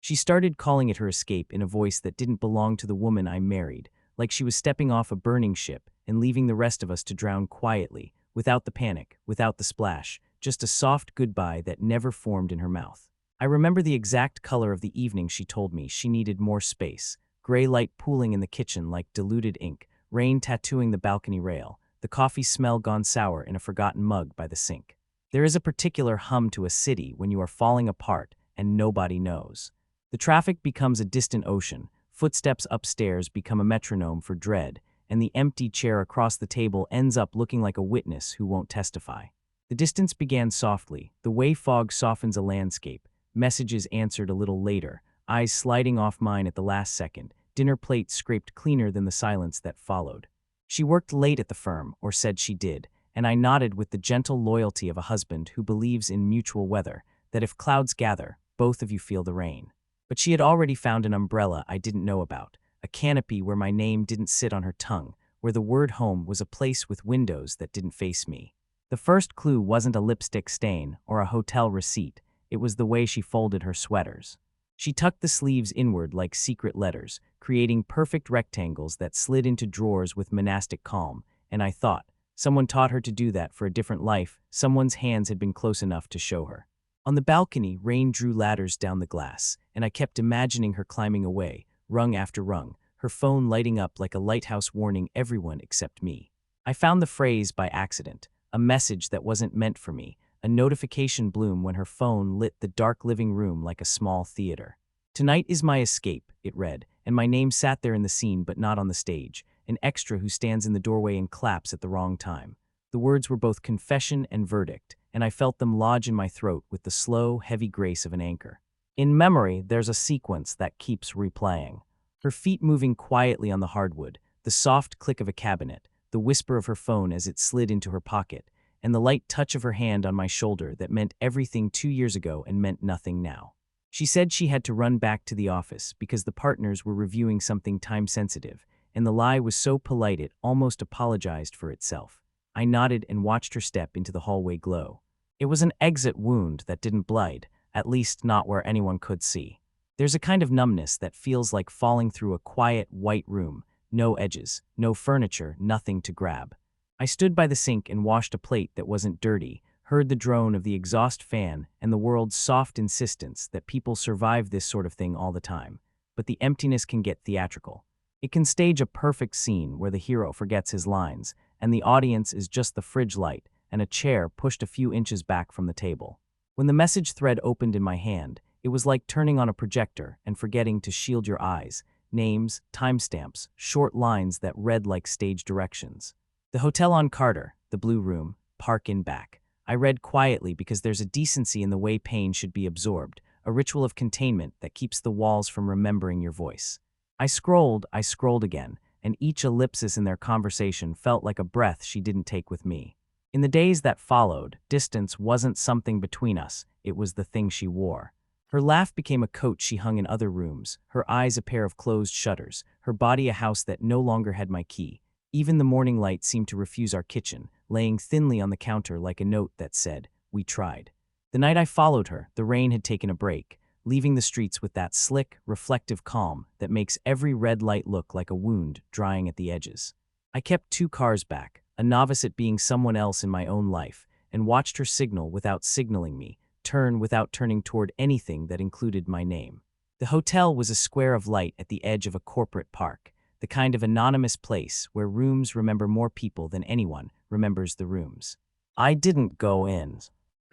She started calling it her escape in a voice that didn't belong to the woman I married, like she was stepping off a burning ship and leaving the rest of us to drown quietly, without the panic, without the splash, just a soft goodbye that never formed in her mouth. I remember the exact color of the evening she told me she needed more space: gray light pooling in the kitchen like diluted ink, rain tattooing the balcony rail, the coffee smell gone sour in a forgotten mug by the sink. There is a particular hum to a city when you are falling apart and nobody knows. The traffic becomes a distant ocean, footsteps upstairs become a metronome for dread, and the empty chair across the table ends up looking like a witness who won't testify. The distance began softly, the way fog softens a landscape, messages answered a little later, eyes sliding off mine at the last second, dinner plate scraped cleaner than the silence that followed. She worked late at the firm, or said she did, and I nodded with the gentle loyalty of a husband who believes in mutual weather, that if clouds gather, both of you feel the rain. But she had already found an umbrella I didn't know about, a canopy where my name didn't sit on her tongue, where the word home was a place with windows that didn't face me. The first clue wasn't a lipstick stain or a hotel receipt, it was the way she folded her sweaters. She tucked the sleeves inward like secret letters, creating perfect rectangles that slid into drawers with monastic calm, and I thought, someone taught her to do that for a different life, someone's hands had been close enough to show her. On the balcony, rain drew ladders down the glass, and I kept imagining her climbing away, rung after rung, her phone lighting up like a lighthouse warning everyone except me. I found the phrase by accident, a message that wasn't meant for me, a notification bloom when her phone lit the dark living room like a small theater. "Tonight is my escape," it read, and my name sat there in the scene but not on the stage, an extra who stands in the doorway and claps at the wrong time. The words were both confession and verdict, and I felt them lodge in my throat with the slow, heavy grace of an anchor. In memory, there's a sequence that keeps replaying. Her feet moving quietly on the hardwood, the soft click of a cabinet, the whisper of her phone as it slid into her pocket, and the light touch of her hand on my shoulder that meant everything 2 years ago and meant nothing now. She said she had to run back to the office because the partners were reviewing something time-sensitive, and the lie was so polite it almost apologized for itself. I nodded and watched her step into the hallway glow. It was an exit wound that didn't bleed, at least not where anyone could see. There's a kind of numbness that feels like falling through a quiet, white room, no edges, no furniture, nothing to grab. I stood by the sink and washed a plate that wasn't dirty, heard the drone of the exhaust fan and the world's soft insistence that people survive this sort of thing all the time. But the emptiness can get theatrical. It can stage a perfect scene where the hero forgets his lines, and the audience is just the fridge light and a chair pushed a few inches back from the table. When the message thread opened in my hand, it was like turning on a projector and forgetting to shield your eyes, names, timestamps, short lines that read like stage directions. "The Hotel on Carter, the Blue Room, park in back." I read quietly because there's a decency in the way pain should be absorbed, a ritual of containment that keeps the walls from remembering your voice. I scrolled again, and each ellipsis in their conversation felt like a breath she didn't take with me. In the days that followed, distance wasn't something between us, it was the thing she wore. Her laugh became a coat she hung in other rooms, her eyes a pair of closed shutters, her body a house that no longer had my key. Even the morning light seemed to refuse our kitchen, laying thinly on the counter like a note that said, "We tried." The night I followed her, the rain had taken a break, leaving the streets with that slick, reflective calm that makes every red light look like a wound drying at the edges. I kept 2 cars back, a novice at being someone else in my own life, and watched her signal without signaling me, turn without turning toward anything that included my name. The hotel was a square of light at the edge of a corporate park, the kind of anonymous place where rooms remember more people than anyone remembers the rooms. I didn't go in.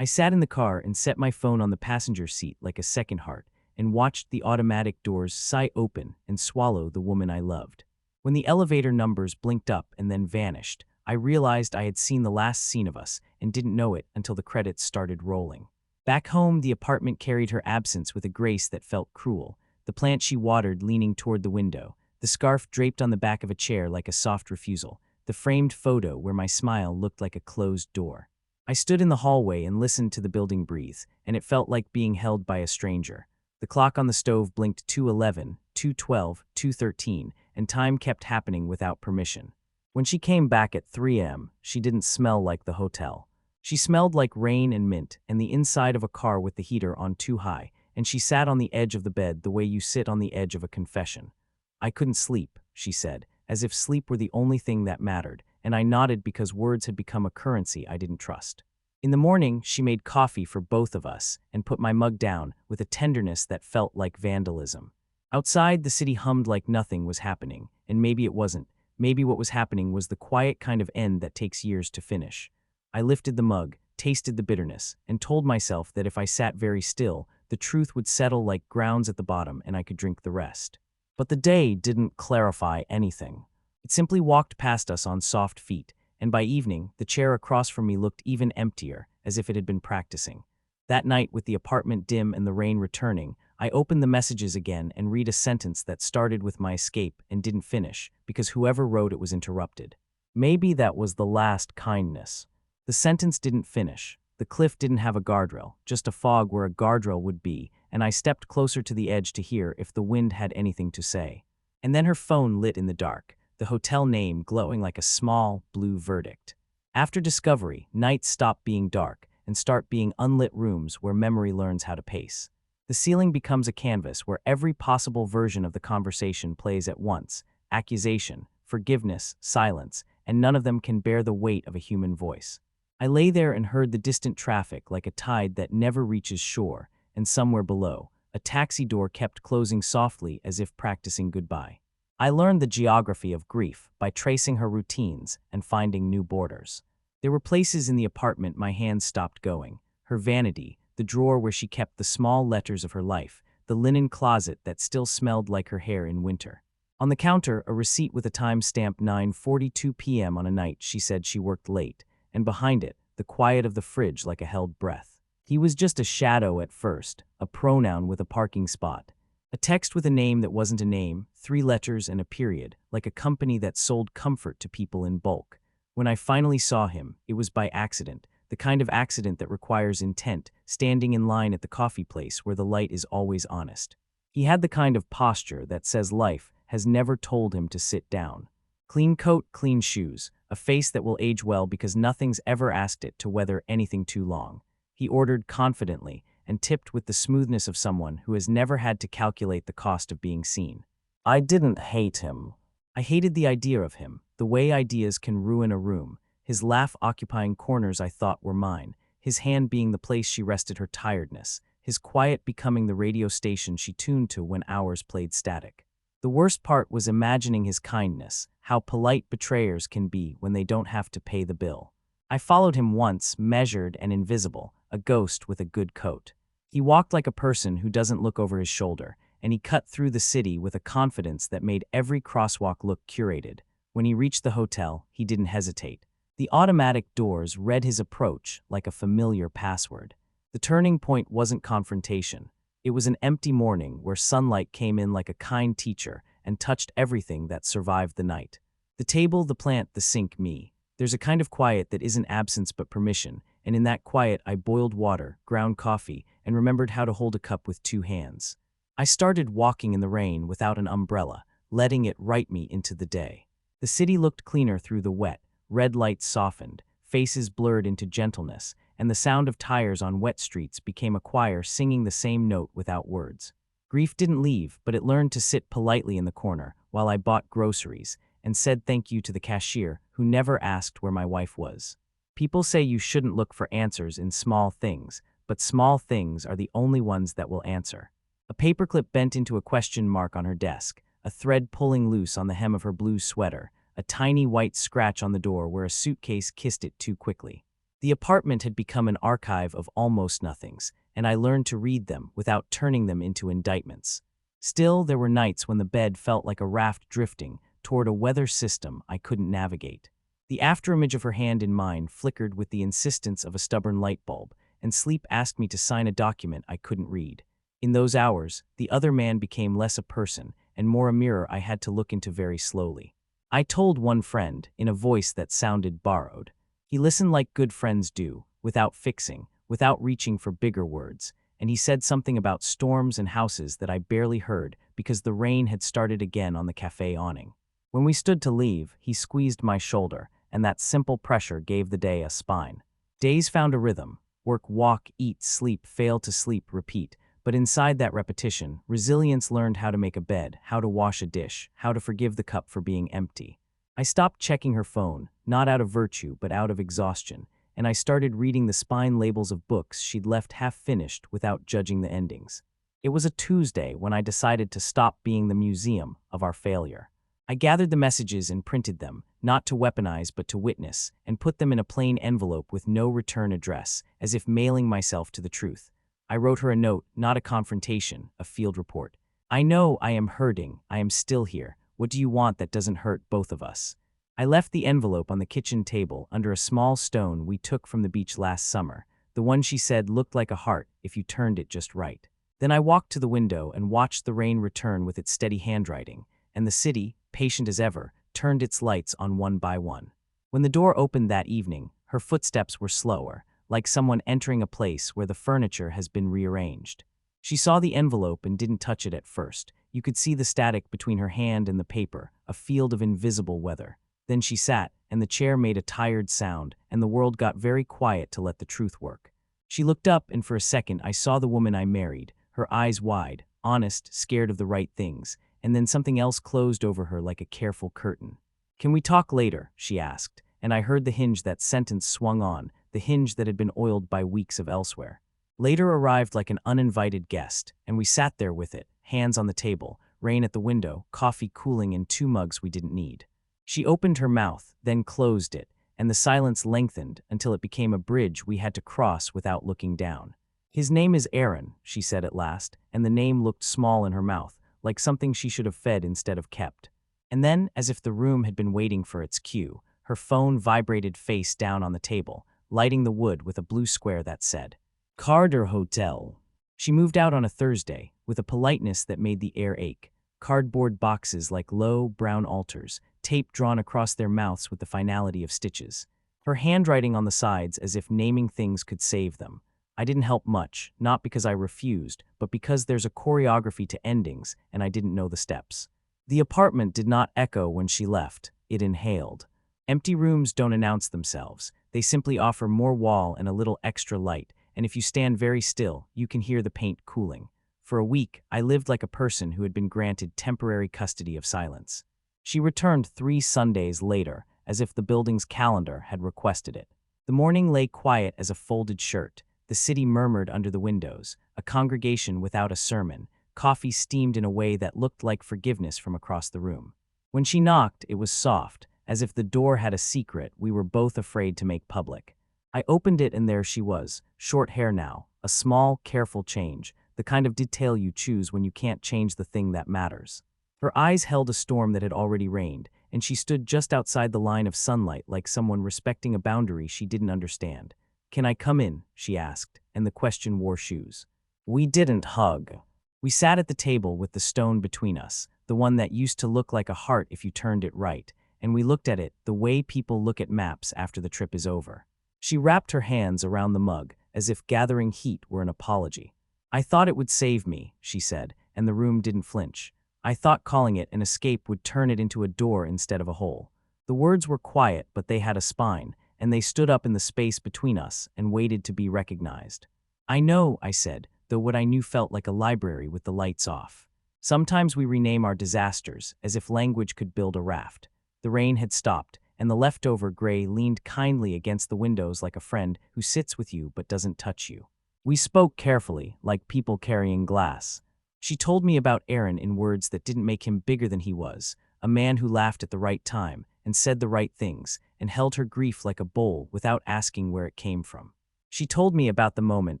I sat in the car and set my phone on the passenger seat like a second heart and watched the automatic doors sigh open and swallow the woman I loved. When the elevator numbers blinked up and then vanished, I realized I had seen the last scene of us and didn't know it until the credits started rolling. Back home, the apartment carried her absence with a grace that felt cruel, the plant she watered leaning toward the window, the scarf draped on the back of a chair like a soft refusal, the framed photo where my smile looked like a closed door. I stood in the hallway and listened to the building breathe, and it felt like being held by a stranger. The clock on the stove blinked 2:11, 2:12, 2:13, and time kept happening without permission. When she came back at 3 a.m., she didn't smell like the hotel. She smelled like rain and mint and the inside of a car with the heater on too high, and she sat on the edge of the bed the way you sit on the edge of a confession. "I couldn't sleep," she said, as if sleep were the only thing that mattered, and I nodded because words had become a currency I didn't trust. In the morning, she made coffee for both of us and put my mug down with a tenderness that felt like vandalism. Outside, the city hummed like nothing was happening, and maybe it wasn't. Maybe what was happening was the quiet kind of end that takes years to finish. I lifted the mug, tasted the bitterness, and told myself that if I sat very still, the truth would settle like grounds at the bottom and I could drink the rest. But the day didn't clarify anything. It simply walked past us on soft feet, and by evening, the chair across from me looked even emptier, as if it had been practicing. That night, with the apartment dim and the rain returning, I opened the messages again and read a sentence that started with my escape and didn't finish, because whoever wrote it was interrupted. Maybe that was the last kindness. The sentence didn't finish. The cliff didn't have a guardrail, just a fog where a guardrail would be, and I stepped closer to the edge to hear if the wind had anything to say. And then her phone lit in the dark, the hotel name glowing like a small, blue verdict. After discovery, nights stop being dark and start being unlit rooms where memory learns how to pace. The ceiling becomes a canvas where every possible version of the conversation plays at once: accusation, forgiveness, silence, and none of them can bear the weight of a human voice. I lay there and heard the distant traffic like a tide that never reaches shore, and somewhere below, a taxi door kept closing softly as if practicing goodbye. I learned the geography of grief by tracing her routines and finding new borders. There were places in the apartment my hands stopped going: her vanity, the drawer where she kept the small letters of her life, the linen closet that still smelled like her hair in winter. On the counter, a receipt with a time stamp 9:42 p.m. on a night she said she worked late, and behind it, the quiet of the fridge like a held breath. He was just a shadow at first, a pronoun with a parking spot. A text with a name that wasn't a name, 3 letters and a period, like a company that sold comfort to people in bulk. When I finally saw him, it was by accident, the kind of accident that requires intent, standing in line at the coffee place where the light is always honest. He had the kind of posture that says life has never told him to sit down. Clean coat, clean shoes, a face that will age well because nothing's ever asked it to weather anything too long. He ordered confidently and tipped with the smoothness of someone who has never had to calculate the cost of being seen. I didn't hate him. I hated the idea of him, the way ideas can ruin a room, his laugh occupying corners I thought were mine, his hand being the place she rested her tiredness, his quiet becoming the radio station she tuned to when hours played static. The worst part was imagining his kindness, how polite betrayers can be when they don't have to pay the bill. I followed him once, measured and invisible, a ghost with a good coat. He walked like a person who doesn't look over his shoulder, and he cut through the city with a confidence that made every crosswalk look curated. When he reached the hotel, he didn't hesitate. The automatic doors read his approach like a familiar password. The turning point wasn't confrontation. It was an empty morning where sunlight came in like a kind teacher and touched everything that survived the night. The table, the plant, the sink, me. There's a kind of quiet that isn't absence but permission, and in that quiet I boiled water, ground coffee, and remembered how to hold a cup with 2 hands. I started walking in the rain without an umbrella, letting it write me into the day. The city looked cleaner through the wet, red lights softened, faces blurred into gentleness, and the sound of tires on wet streets became a choir singing the same note without words. Grief didn't leave, but it learned to sit politely in the corner while I bought groceries and said thank you to the cashier who never asked where my wife was. People say you shouldn't look for answers in small things, but small things are the only ones that will answer. A paperclip bent into a question mark on her desk, a thread pulling loose on the hem of her blue sweater, a tiny white scratch on the door where a suitcase kissed it too quickly. The apartment had become an archive of almost nothings, and I learned to read them without turning them into indictments. Still, there were nights when the bed felt like a raft drifting toward a weather system I couldn't navigate. The afterimage of her hand in mine flickered with the insistence of a stubborn light bulb, and sleep asked me to sign a document I couldn't read. In those hours, the other man became less a person and more a mirror I had to look into very slowly. I told one friend, in a voice that sounded borrowed. He listened like good friends do, without fixing, without reaching for bigger words, and he said something about storms and houses that I barely heard because the rain had started again on the cafe awning. When we stood to leave, he squeezed my shoulder, and that simple pressure gave the day a spine. Days found a rhythm: work, walk, eat, sleep, fail to sleep, repeat, But inside that repetition, resilience learned how to make a bed, how to wash a dish, how to forgive the cup for being empty. I stopped checking her phone, not out of virtue, but out of exhaustion, and I started reading the spine labels of books she'd left half-finished without judging the endings. It was a Tuesday when I decided to stop being the museum of our failure. I gathered the messages and printed them, not to weaponize but to witness, and put them in a plain envelope with no return address, as if mailing myself to the truth. I wrote her a note, not a confrontation, a field report. I know I am hurting, I am still here. What do you want that doesn't hurt both of us? I left the envelope on the kitchen table under a small stone we took from the beach last summer. The one she said looked like a heart if you turned it just right. Then I walked to the window and watched the rain return with its steady handwriting, and the city, patient as ever, turned its lights on one by one. When the door opened that evening, her footsteps were slower, like someone entering a place where the furniture has been rearranged. She saw the envelope and didn't touch it at first. You could see the static between her hand and the paper, a field of invisible weather. Then she sat, and the chair made a tired sound, and the world got very quiet to let the truth work. She looked up, and for a second I saw the woman I married, her eyes wide, honest, scared of the right things, and then something else closed over her like a careful curtain. "Can we talk later?" she asked, and I heard the hinge that sentence swung on, the hinge that had been oiled by weeks of elsewhere. Later arrived like an uninvited guest, and we sat there with it, hands on the table, rain at the window, coffee cooling in 2 mugs we didn't need. She opened her mouth, then closed it, and the silence lengthened until it became a bridge we had to cross without looking down. "His name is Aaron," she said at last, and the name looked small in her mouth, like something she should have fed instead of kept. And then, as if the room had been waiting for its cue, her phone vibrated face down on the table, lighting the wood with a blue square that said, "Carter Hotel." She moved out on a Thursday, with a politeness that made the air ache. Cardboard boxes like low, brown altars, tape drawn across their mouths with the finality of stitches. Her handwriting on the sides as if naming things could save them. I didn't help much, not because I refused, but because there's a choreography to endings, and I didn't know the steps. The apartment did not echo when she left, it inhaled. Empty rooms don't announce themselves. They simply offer more wall and a little extra light, and if you stand very still, you can hear the paint cooling. For a week, I lived like a person who had been granted temporary custody of silence. She returned 3 Sundays later, as if the building's calendar had requested it. The morning lay quiet as a folded shirt. The city murmured under the windows, a congregation without a sermon. Coffee steamed in a way that looked like forgiveness from across the room. When she knocked, it was soft, as if the door had a secret we were both afraid to make public. I opened it and there she was, short hair now, a small, careful change, the kind of detail you choose when you can't change the thing that matters. Her eyes held a storm that had already rained, and she stood just outside the line of sunlight like someone respecting a boundary she didn't understand. "Can I come in?" she asked, and the question wore shoes. We didn't hug. We sat at the table with the stone between us, the one that used to look like a heart if you turned it right, and we looked at it the way people look at maps after the trip is over. She wrapped her hands around the mug, as if gathering heat were an apology. "I thought it would save me," she said, and the room didn't flinch. "I thought calling it an escape would turn it into a door instead of a hole." The words were quiet, but they had a spine, and they stood up in the space between us and waited to be recognized. "I know," I said, though what I knew felt like a library with the lights off. Sometimes we rename our disasters, as if language could build a raft. The rain had stopped, and the leftover gray leaned kindly against the windows like a friend who sits with you but doesn't touch you. We spoke carefully, like people carrying glass. She told me about Aaron in words that didn't make him bigger than he was, a man who laughed at the right time, and said the right things, and held her grief like a bowl without asking where it came from. She told me about the moment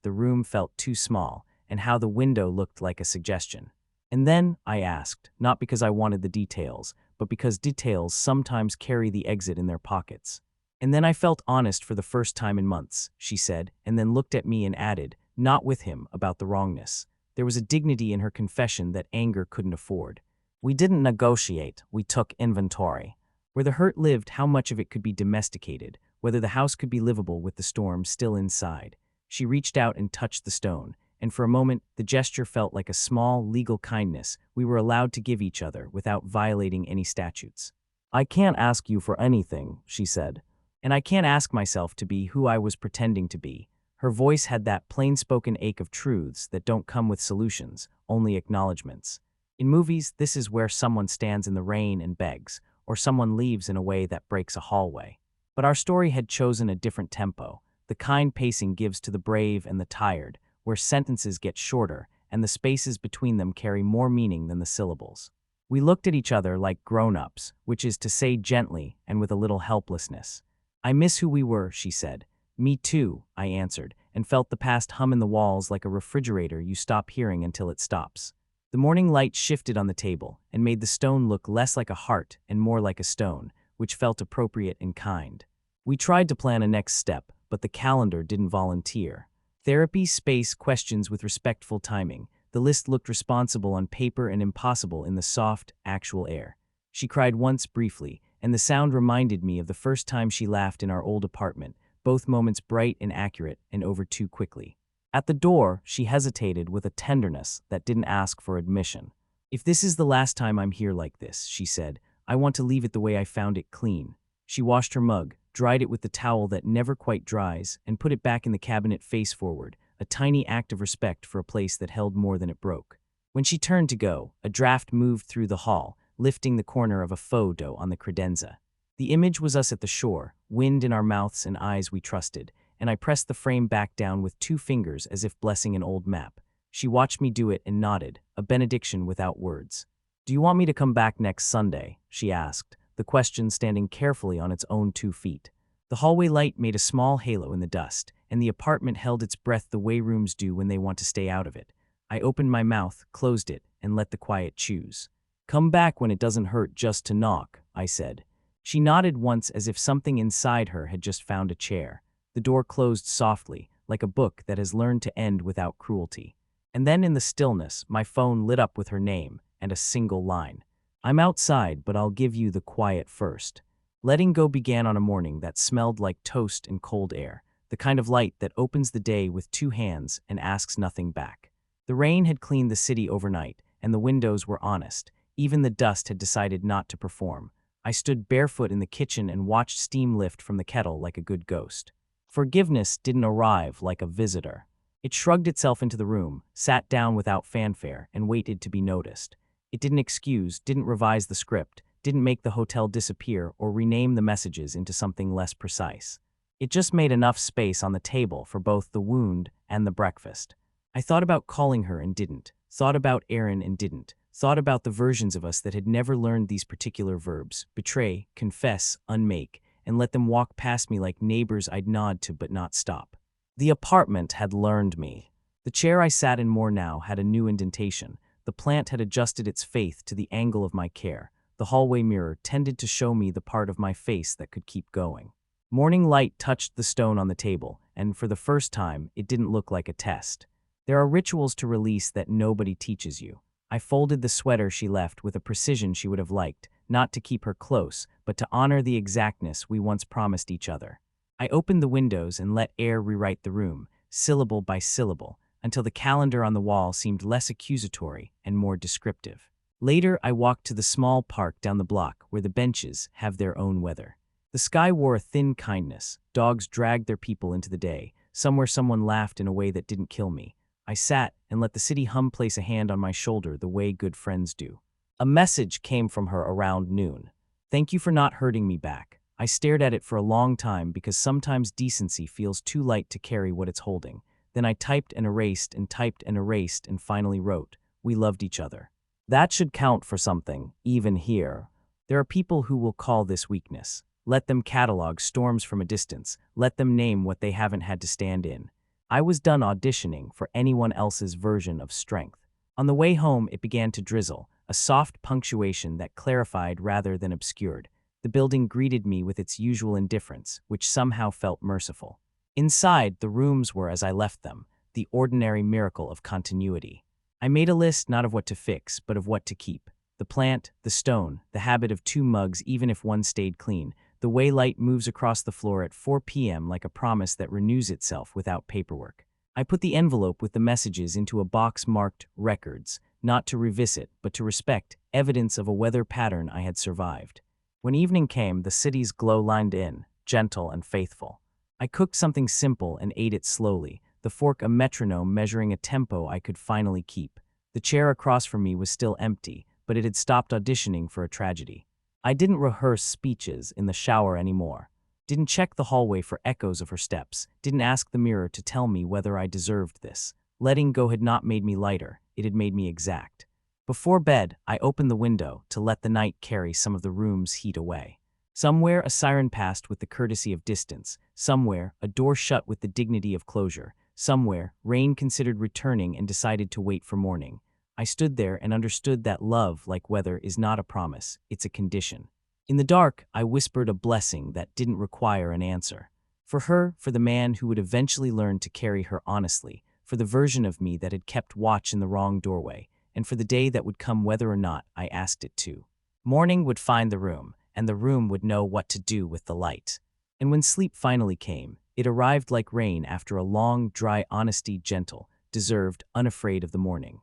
the room felt too small, and how the window looked like a suggestion. And then, I asked, not because I wanted the details, but because details sometimes carry the exit in their pockets. "And then I felt honest for the first time in months," she said, and then looked at me and added, not with him, about the wrongness. There was a dignity in her confession that anger couldn't afford. "We didn't negotiate, we took inventory." Where the hurt lived, how much of it could be domesticated, whether the house could be livable with the storm still inside. She reached out and touched the stone, and for a moment, the gesture felt like a small, legal kindness we were allowed to give each other without violating any statutes. "I can't ask you for anything," she said. "And I can't ask myself to be who I was pretending to be." Her voice had that plain-spoken ache of truths that don't come with solutions, only acknowledgments. In movies, this is where someone stands in the rain and begs, or someone leaves in a way that breaks a hallway. But our story had chosen a different tempo, the kind pacing gives to the brave and the tired, where sentences get shorter and the spaces between them carry more meaning than the syllables. We looked at each other like grown-ups, which is to say gently and with a little helplessness. "I miss who we were," she said. "Me too," I answered, and felt the past hum in the walls like a refrigerator you stop hearing until it stops. The morning light shifted on the table and made the stone look less like a heart and more like a stone, which felt appropriate and kind. We tried to plan a next step, but the calendar didn't volunteer. Therapy, space, questions with respectful timing. The list looked responsible on paper and impossible in the soft, actual air. She cried once briefly, and the sound reminded me of the first time she laughed in our old apartment, both moments bright and accurate and over too quickly. At the door, she hesitated with a tenderness that didn't ask for admission. "If this is the last time I'm here like this," she said, "I want to leave it the way I found it, clean." She washed her mug, dried it with the towel that never quite dries, and put it back in the cabinet face forward, a tiny act of respect for a place that held more than it broke. When she turned to go, a draft moved through the hall, lifting the corner of a photo on the credenza. The image was us at the shore, wind in our mouths and eyes we trusted, and I pressed the frame back down with 2 fingers as if blessing an old map. She watched me do it and nodded, a benediction without words. "Do you want me to come back next Sunday?" she asked, the question standing carefully on its own 2 feet. The hallway light made a small halo in the dust, and the apartment held its breath the way rooms do when they want to stay out of it. I opened my mouth, closed it, and let the quiet choose. "Come back when it doesn't hurt just to knock," I said. She nodded once as if something inside her had just found a chair. The door closed softly, like a book that has learned to end without cruelty. And then in the stillness, my phone lit up with her name and a single line. "I'm outside, but I'll give you the quiet first." Letting go began on a morning that smelled like toast and cold air, the kind of light that opens the day with 2 hands and asks nothing back. The rain had cleaned the city overnight, and the windows were honest. Even the dust had decided not to perform. I stood barefoot in the kitchen and watched steam lift from the kettle like a good ghost. Forgiveness didn't arrive like a visitor. It shrugged itself into the room, sat down without fanfare, and waited to be noticed. It didn't excuse, didn't revise the script, didn't make the hotel disappear or rename the messages into something less precise. It just made enough space on the table for both the wound and the breakfast. I thought about calling her and didn't, thought about Aaron and didn't, thought about the versions of us that had never learned these particular verbs, betray, confess, unmake, and let them walk past me like neighbors I'd nod to but not stop. The apartment had learned me. The chair I sat in more now had a new indentation. The plant had adjusted its faith to the angle of my care. The hallway mirror tended to show me the part of my face that could keep going. Morning light touched the stone on the table, and for the first time, it didn't look like a test. There are rituals to release that nobody teaches you. I folded the sweater she left with a precision she would have liked, not to keep her close, but to honor the exactness we once promised each other. I opened the windows and let air rewrite the room, syllable by syllable, until the calendar on the wall seemed less accusatory and more descriptive. Later, I walked to the small park down the block where the benches have their own weather. The sky wore a thin kindness. Dogs dragged their people into the day. Somewhere someone laughed in a way that didn't kill me. I sat and let the city hum place a hand on my shoulder the way good friends do. A message came from her around noon. "Thank you for not hurting me back." I stared at it for a long time because sometimes decency feels too light to carry what it's holding. Then I typed and erased and typed and erased and finally wrote, "We loved each other." That should count for something, even here. There are people who will call this weakness. Let them catalog storms from a distance. Let them name what they haven't had to stand in. I was done auditioning for anyone else's version of strength. On the way home, it began to drizzle, a soft punctuation that clarified rather than obscured. The building greeted me with its usual indifference, which somehow felt merciful. Inside, the rooms were as I left them, the ordinary miracle of continuity. I made a list not of what to fix, but of what to keep. The plant, the stone, the habit of 2 mugs even if one stayed clean, the way light moves across the floor at 4 p.m. like a promise that renews itself without paperwork. I put the envelope with the messages into a box marked Records, not to revisit, but to respect, evidence of a weather pattern I had survived. When evening came, the city's glow lined in, gentle and faithful. I cooked something simple and ate it slowly, the fork a metronome measuring a tempo I could finally keep. The chair across from me was still empty, but it had stopped auditioning for a tragedy. I didn't rehearse speeches in the shower anymore. Didn't check the hallway for echoes of her steps. Didn't ask the mirror to tell me whether I deserved this. Letting go had not made me lighter, it had made me exact. Before bed, I opened the window to let the night carry some of the room's heat away. Somewhere a siren passed with the courtesy of distance. Somewhere a door shut with the dignity of closure. Somewhere rain considered returning and decided to wait for morning. I stood there and understood that love, like weather, is not a promise, it's a condition. In the dark, I whispered a blessing that didn't require an answer. For her, for the man who would eventually learn to carry her honestly, for the version of me that had kept watch in the wrong doorway, and for the day that would come whether or not I asked it to. Morning would find the room, and the room would know what to do with the light. And when sleep finally came, it arrived like rain after a long, dry honesty, gentle, deserved, unafraid of the morning.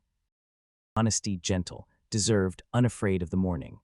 Honesty, gentle, deserved, unafraid of the morning.